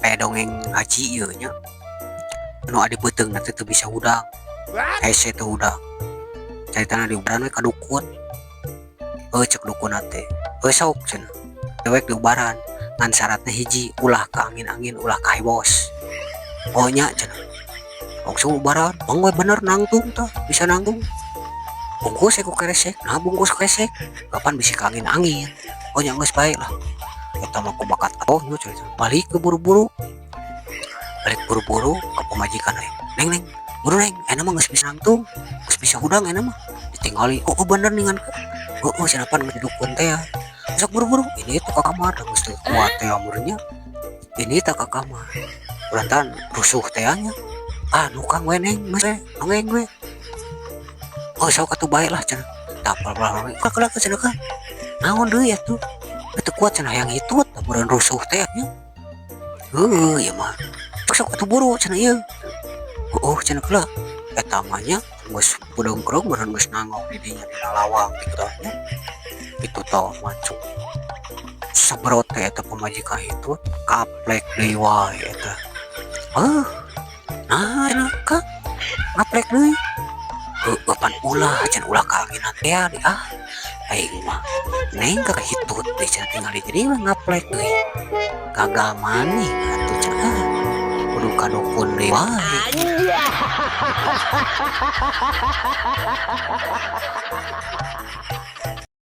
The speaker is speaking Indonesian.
kayak dongeng ngaji ieu nya anu adi beuteung nanti teu bisa udang hese teu udang caritana di ubaran we ka dukun cek dukun teh sok cenah dewek di ubaran ngan syaratna hiji ulah ka angin-angin ulah ka bos nya cenah langsung ubaran bang we bener nangtung tah bisa nangtung bungkus ku kresek nah bungkus kresek kapan bisa ka angin-angin nya geus bae lah eta mah ku bakat atuh cerita balik ke buru-buru ke pemajikan we neng buru neng enak mah geus bisa nangtung geus bisa udang enak mah ditinggali bener ningan siapa nggak dukun teh ya sok buru-buru ini tuh ke kamar geus teu kuat teh amurnya ini tak ke kamar berantan rusuh tehnya nukang we neng mas nongeng we sok atuh bae lah cenah tapal bae kakak cenah kan naon deui atuh teu kuat cenah yang itu taburan rusuh teh nya ya mah sok atuh buru cenah ieu cenah kala eta mah nya geus budengkrong beureun geus nangong di dinya di lawang gitu nya itu tah macung sabrot teh eta pamajikan itu kaplek deui wae eta nah ka ngaplek deui pan ulah can ulah ka anginan teh aing mah neng ka hitut teh cenah tinggal di dieu ngaplek deui gagal maning atuh cenah kudu ka dukun deui wae